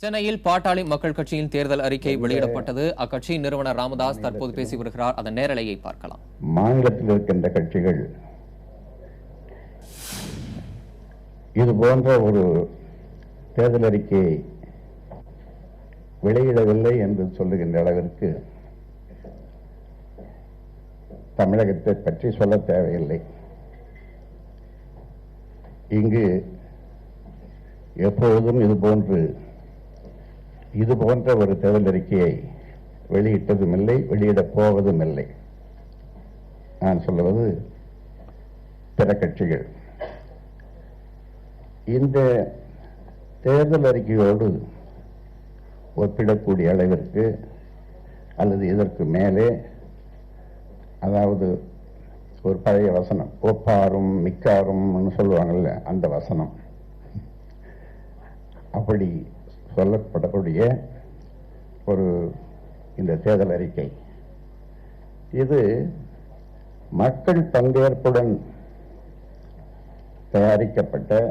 சென்னையில் பாட்டாளி மக்கள் கட்சியின் தேர்தல் அறிக்கை வெளியிடப்பட்டது. அக்கட்சியின் நிறுவனர் ராமதாஸ் தற்போது பேசி வருகிறார். அதன் நேரலையை பார்க்கலாம். மாநிலத்தில் இருக்கின்ற கட்சிகள் இது போன்ற ஒரு தேர்தல் அறிக்கையை வெளியிடவில்லை என்று சொல்லுகின்ற அளவிற்கு தமிழகத்தை பற்றி சொல்ல தேவையில்லை. இங்கு எப்பொழுதும் இது போன்ற ஒரு தேர்தல் அறிக்கையை வெளியிட்டதும் இல்லை, வெளியிடப் போவதும் இல்லை. நான் சொல்லுவது பிற கட்சிகள். இந்த தேர்தல் அறிக்கையோடு ஒப்பிடக்கூடிய அளவிற்கு அல்லது இதற்கு மேலே, அதாவது ஒரு பழைய வசனம், ஒப்பாரும் மிக்காரும் சொல்லுவாங்கல்ல, அந்த வசனம், அப்படி சொல்லப்படக்கூடிய ஒரு இந்த தேர்தல் அறிக்கை, இது மக்கள் பங்கேற்புடன் தயாரிக்கப்பட்ட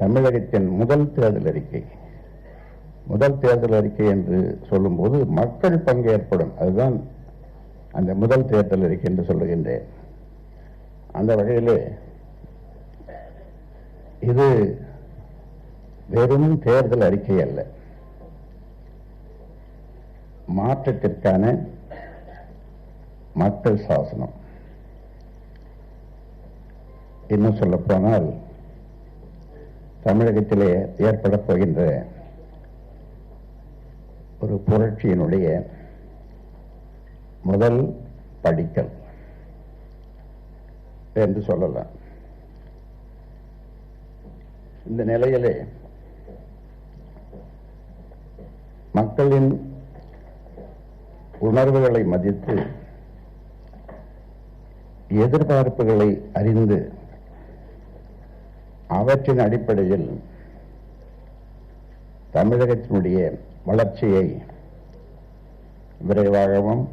தமிழகத்தின் முதல் தேர்தல் அறிக்கை. முதல் தேர்தல் அறிக்கை என்று சொல்லும்போது மக்கள் பங்கேற்புடன், அதுதான் அந்த முதல் தேர்தல் அறிக்கை என்று சொல்லுகின்றேன். அந்த வகையிலே இது வெறும் தேர்தல் அறிக்கை அல்ல, மாற்றத்திற்கான மக்கள் சாசனம். இன்னும் சொல்ல போனால் தமிழகத்திலே ஏற்பட போகின்ற ஒரு புரட்சியினுடைய முதல் படிக்கல் என்று சொல்லலாம். இந்த நிலையிலே மக்களின் உணர்வுகளை மதித்து, எதிர்பார்ப்புகளை அறிந்து, அவற்றின் அடிப்படையில் தமிழகத்தினுடைய வளர்ச்சியை விரைவாகவும்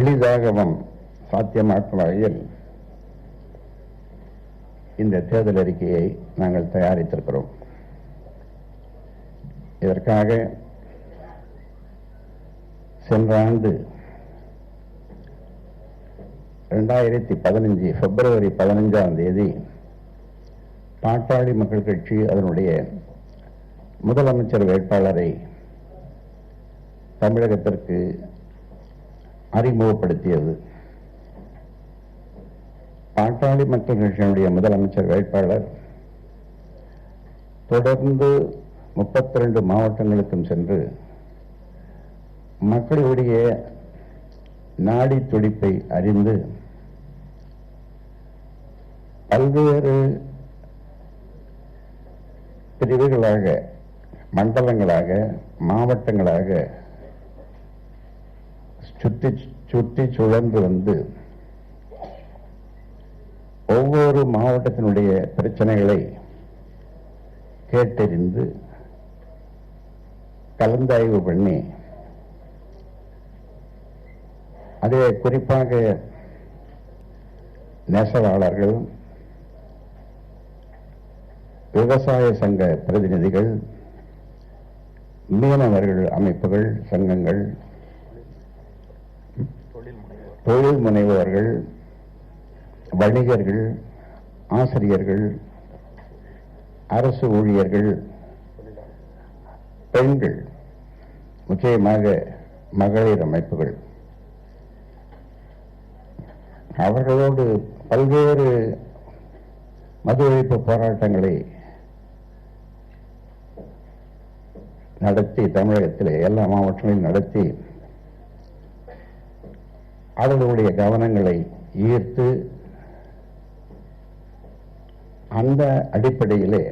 எளிதாகவும் சாத்தியமாக்கும் வகையில் இந்த தேர்தல் அறிக்கையை நாங்கள் தயாரித்திருக்கிறோம். இதற்காக சென்ற ஆண்டு 2015 பிப்ரவரி 15ஆம் தேதி பாட்டாளி மக்கள் கட்சி அதனுடைய முதலமைச்சர் வேட்பாளரை தமிழகத்திற்கு அறிமுகப்படுத்தியது. பாட்டாளி மக்கள் கட்சியினுடைய முதலமைச்சர் வேட்பாளர் தொடர்ந்து 32 மாவட்டங்களுக்கும் சென்று மக்களுடைய நாடி துடிப்பை அறிந்து பல்வேறு பிரிவுகளாக, மண்டலங்களாக, மாவட்டங்களாக சுற்றி சுழன்று வந்து ஒவ்வொரு மாவட்டத்தினுடைய பிரச்சனைகளை கேட்டறிந்து கலந்தாய்வு பண்ணி, அதே குறிப்பாக நெசவாளர்கள், விவசாய சங்க பிரதிநிதிகள், மீனவர்கள் அமைப்புகள், சங்கங்கள், தொழில் முனைவோர்கள், வணிகர்கள், ஆசிரியர்கள், அரசு ஊழியர்கள், பெண்கள், முக்கியமாக மகளிர் அமைப்புகள், அவர்களோடு பல்வேறு மது ஒழிப்பு போராட்டங்களை நடத்தி, தமிழகத்திலே எல்லா மாவட்டங்களிலும் நடத்தி அவர்களுடைய கவனங்களை ஈர்த்து, அந்த அடிப்படையிலே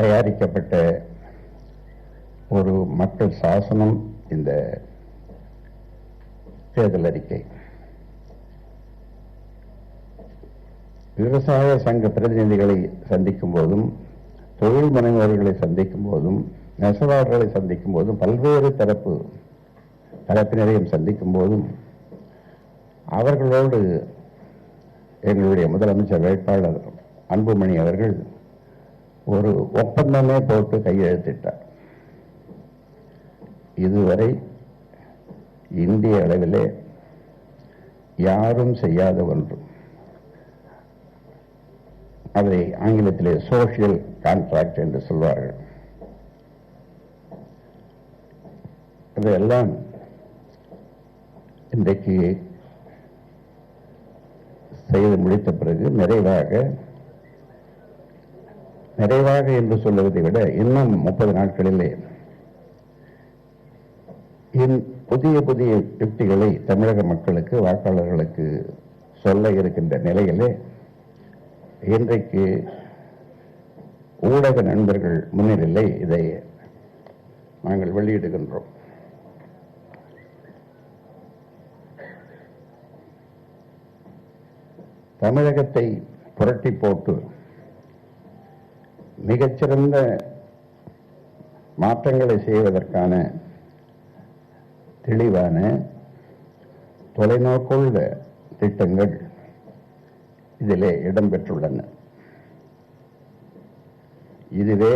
தயாரிக்கப்பட்ட ஒரு மக்கள் சாசனம் இந்த தேர்தல் அறிக்கை. விவசாய சங்க பிரதிநிதிகளை சந்திக்கும் போதும், தொழில் முனைவோர்களை சந்திக்கும் போதும், நெசவாளர்களை சந்திக்கும் போதும், பல்வேறு தரப்பினரையும் சந்திக்கும் போதும் அவர்களோடு எங்களுடைய முதலமைச்சர் வேட்பாளர் அன்புமணி அவர்கள் ஒரு ஒப்பந்தமே போட்டு கையெழுத்திட்டார். இதுவரை இந்திய அளவிலே யாரும் செய்யாத ஒன்று. அதை ஆங்கிலத்திலே சோஷியல் கான்ட்ராக்ட் என்று சொல்வார்கள். அதையெல்லாம் இன்றைக்கு செய்து முடித்த பிறகு நிறைவாக என்று சொல்லுவதை விட இன்னும் 30 நாட்களிலே புதிய புதிய யுக்திகளை தமிழக மக்களுக்கு, வாக்காளர்களுக்கு சொல்ல இருக்கின்ற நிலையிலே இன்றைக்கு ஊடக நண்பர்கள் முன்னிலையிலே இதை நாங்கள் வெளியிடுகின்றோம். தமிழகத்தை புரட்டி போட்டு மிகச்சிறந்த மாற்றங்களை செய்வதற்கான தெளிவான தொலைநோக்குள்ள திட்டங்கள் இதிலே இடம்பெற்றுள்ளன. இதுவே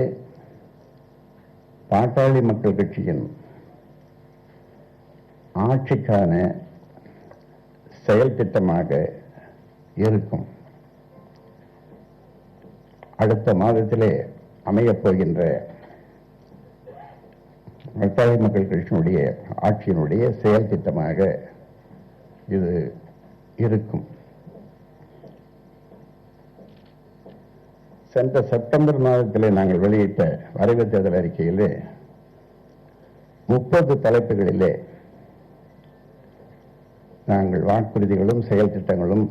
பாட்டாளி மக்கள் கட்சியின் ஆட்சிக்கான செயல் திட்டமாக இருக்கும். அடுத்த மாதத்திலே அமையப் போகின்ற பாட்டாளி மக்கள் கட்சியினுடைய ஆட்சியினுடைய செயல் திட்டமாக இது இருக்கும். சென்ற செப்டம்பர் மாதத்திலே நாங்கள் வெளியிட்ட வரைவு தேர்தல் அறிக்கையிலே 30 தலைப்புகளிலே நாங்கள் வாக்குறுதிகளும் செயல் திட்டங்களும்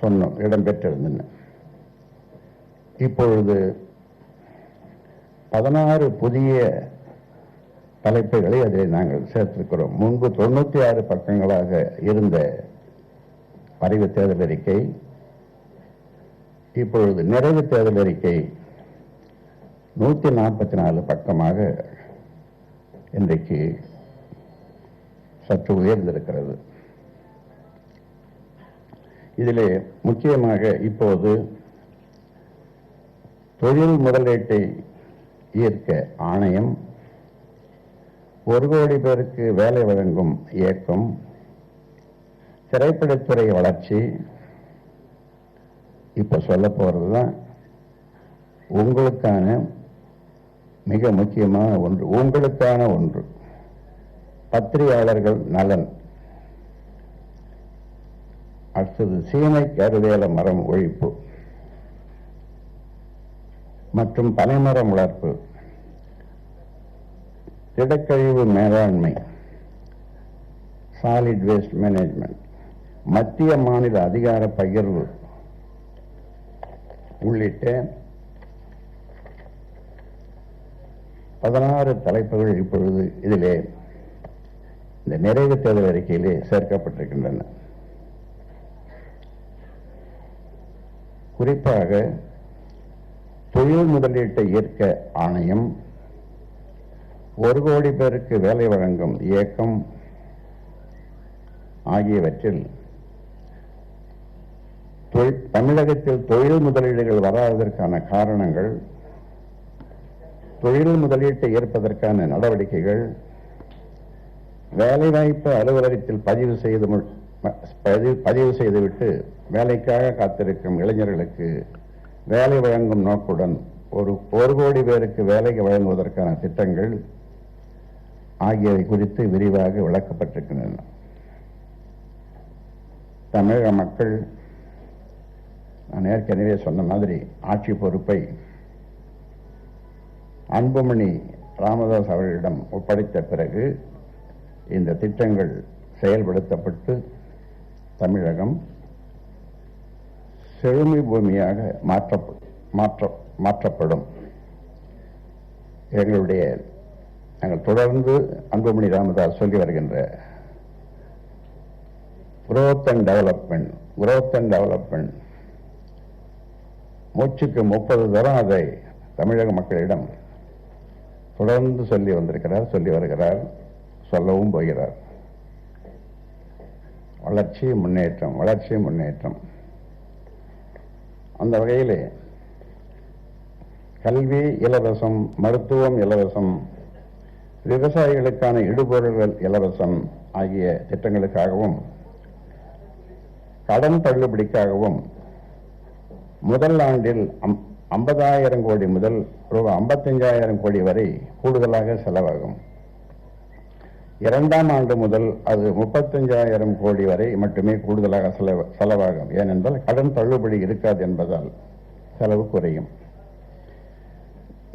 சொன்னோம், இடம்பெற்றிருந்தன. இப்பொழுது 16 புதிய தலைப்புகளை அதில் நாங்கள் சேர்த்திருக்கிறோம். முன்பு 96 பக்கங்களாக இருந்த வரைவு தேர்தல் அறிக்கை இப்பொழுது நிறைவு தேர்தல் அறிக்கை 144 பக்கமாக இன்றைக்கு சற்று உயர்ந்திருக்கிறது. இதிலே முக்கியமாக இப்போது தொழில் முதலீட்டை ஈர்க்க ஆணையம், 1 கோடி பேருக்கு வேலை வழங்கும் இயக்கம், திரைப்படத்துறை வளர்ச்சி, இப்ப சொல்ல போறதுதான் உங்களுக்கான மிக முக்கியமான ஒன்று, உங்களுக்கான ஒன்று, பத்திரிகையாளர்கள் நலன். அடுத்தது சீமை கருவேல மரம் ஒழிப்பு மற்றும் பனைமரம் வளர்ப்பு, திடக்கழிவு மேலாண்மை, சாலிட் வேஸ்ட் மேனேஜ்மெண்ட், மத்திய மாநில அதிகார பகிர்வு உள்ளிட்ட 16 தலைப்புகள் இப்பொழுது இதிலே இந்த நிறைவு தேர்தல் அறிக்கையிலே சேர்க்கப்பட்டிருக்கின்றன. குறிப்பாக தொழில் முதலீட்டை ஈர்க்க ஆணையம், 1 கோடி பேருக்கு வேலை வழங்கும் இயக்கம் ஆகியவற்றில் தமிழகத்தில் தொழில் முதலீடுகள் வராததற்கான காரணங்கள், தொழில் முதலீட்டை ஏற்பதற்கான நடவடிக்கைகள், வேலைவாய்ப்பு அலுவலகத்தில் பதிவு செய்துவிட்டு வேலைக்காக காத்திருக்கும் இளைஞர்களுக்கு வேலை வழங்கும் நோக்குடன் 1 கோடி பேருக்கு வேலை வழங்குவதற்கான திட்டங்கள் ஆகியவை குறித்து விரிவாக விளக்கப்பட்டிருக்கின்றன. தமிழக மக்கள், நான் ஏற்கனவே சொன்ன மாதிரி, ஆட்சி பொறுப்பை அன்புமணி ராமதாஸ் அவர்களிடம் ஒப்படைத்த பிறகு இந்த திட்டங்கள் செயல்படுத்தப்பட்டு தமிழகம் செழுமை பூமியாக மாற்றப்படும். நாங்கள் தொடர்ந்து அன்புமணி ராமதாஸ் சொல்லி வருகின்ற growth and development மூச்சுக்கு 30 தரம் அதை தமிழக மக்களிடம் தொடர்ந்து சொல்லி வருகிறார், சொல்லவும் போகிறார். வளர்ச்சி முன்னேற்றம். அந்த வகையிலே கல்வி இலவசம், மருத்துவம் இலவசம், விவசாயிகளுக்கான இடுபொருள்கள் இலவசம் ஆகிய திட்டங்களுக்காகவும் கடன் தள்ளுபடிக்காகவும் முதல் ஆண்டில் 50,000 கோடி முதல் ரூபாய் 55,000 கோடி வரை கூடுதலாக செலவாகும். இரண்டாம் ஆண்டு முதல் அது 35,000 கோடி வரை மட்டுமே கூடுதலாக செலவாகும். ஏனென்றால் கடன் தள்ளுபடி இருக்காது என்பதால் செலவு குறையும்.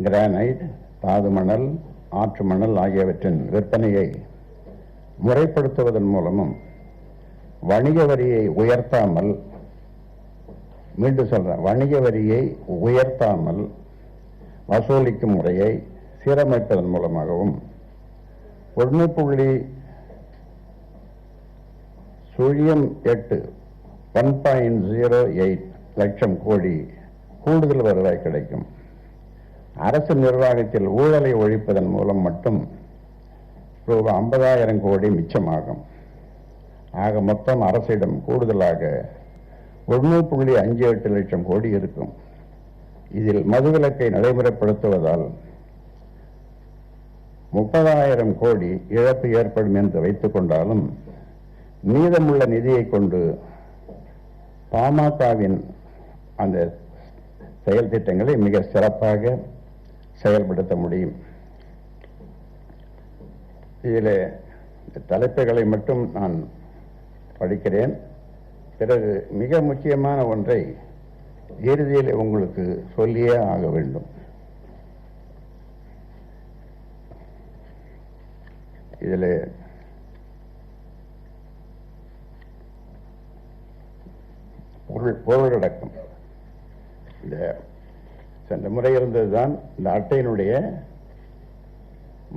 கிரானைட், தாது மணல், ஆற்று மணல் ஆகியவற்றின் விற்பனையை முறைப்படுத்துவதன் மூலமும் வணிக வரியை உயர்த்தாமல், மீண்டும் சொல்றேன், வணிக வரியை உயர்த்தாமல் வசூலிக்கும் முறையை சீரமைப்பதன் மூலமாகவும் 1.08 லட்சம் கோடி கூடுதல் வருவாய் கிடைக்கும். அரசு நிர்வாகத்தில் ஊழலை ஒழிப்பதன் மூலம் மட்டும் ரூபாய் 50,000 கோடி மிச்சமாகும். ஆக மொத்தம் அரசிடம் கூடுதலாக 1.58 லட்சம் கோடி இருக்கும். இதில் மதுவிலக்கை நடைமுறைப்படுத்துவதால் 30,000 கோடி இழப்பு ஏற்படும் என்று வைத்துக் கொண்டாலும் மீதமுள்ள நிதியை கொண்டு பாமகவின் அந்த செயல் திட்டங்களை மிக சிறப்பாக செயல்படுத்த முடியும். இதில் தலைப்புகளை மட்டும் நான் படிக்கிறேன். பிறகு மிக முக்கியமான ஒன்றை இறுதியில் உங்களுக்கு சொல்லியே ஆக வேண்டும். இதில் பொருளடக்கம் இந்த சென்ற முறை இருந்ததுதான். இந்த அட்டையினுடைய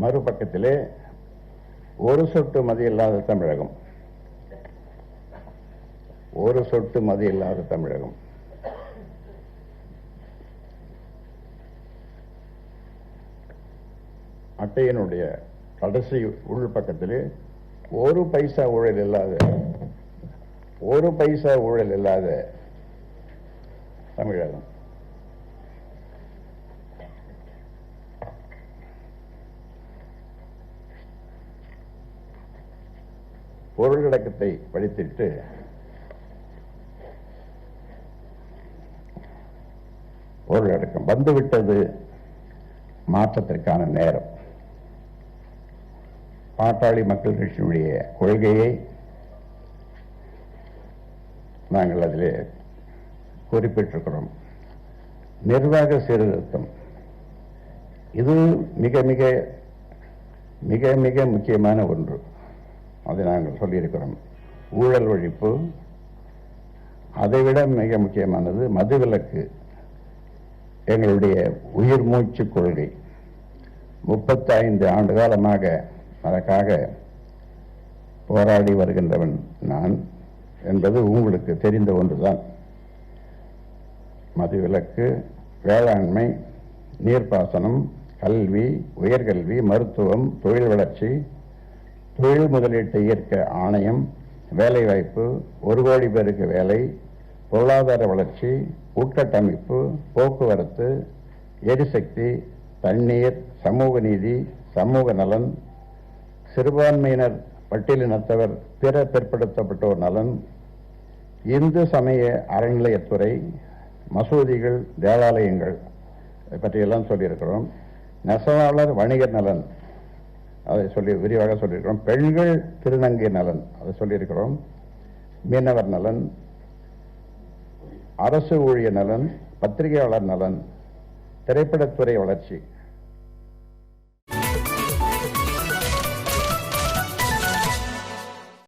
மறுபக்கத்திலே ஒரு சொட்டு மது இல்லாத தமிழகம், ஒரு சொட்டு மது இல்லாத தமிழகம். அட்டையினுடைய கடைசி உள்பக்கத்திலே ஒரு பைசா ஊழல் இல்லாத தமிழகம். பொருளடக்கத்தை படித்திட்டு பொருளடக்கம் வந்துவிட்டது, மாற்றத்திற்கான நேரம். பாட்டாளி மக்கள் கட்சியினுடைய கொள்கையை நாங்கள் அதிலே குறிப்பிட்டிருக்கிறோம். நிர்வாக சீர்திருத்தம் இது மிக மிக மிக மிக முக்கியமான ஒன்று. அதை நாங்கள் சொல்லியிருக்கிறோம். ஊழல் ஒழிப்பு, அதைவிட மிக முக்கியமானது மதுவிலக்கு. எங்களுடைய உயிர் மூச்சு கொள்கை. 35 ஆண்டு காலமாக அதற்காக போராடி வருகின்றவன் நான் என்பது உங்களுக்கு தெரிந்த ஒன்றுதான். மதுவிலக்கு, வேளாண்மை, நீர்ப்பாசனம், கல்வி, உயர்கல்வி, மருத்துவம், தொழில் வளர்ச்சி, தொழில் முதலீட்டை ஈர்க்க ஆணையம், வேலைவாய்ப்பு, 1 கோடி பேருக்கு வேலை, பொருளாதார வளர்ச்சி, உட்கட்டமைப்பு, போக்குவரத்து, எரிசக்தி, தண்ணீர், சமூக நீதி, சமூக நலன், சிறுபான்மையினர், பட்டியலினத்தவர், பிற பிற்படுத்தப்பட்டோர் நலன், இந்து சமய அறநிலையத்துறை, மசூதிகள், தேவாலயங்கள் பற்றியெல்லாம் சொல்லியிருக்கிறோம். நெசவாளர் வணிகர் நலன் அதை விரிவாக சொல்லியிருக்கிறோம். பெண்கள் திருநங்கை நலன் அதை சொல்லியிருக்கிறோம். மீனவர் நலன், அரசு ஊழியர் நலன், பத்திரிகையாளர் நலன், திரைப்படத்துறை வளர்ச்சி,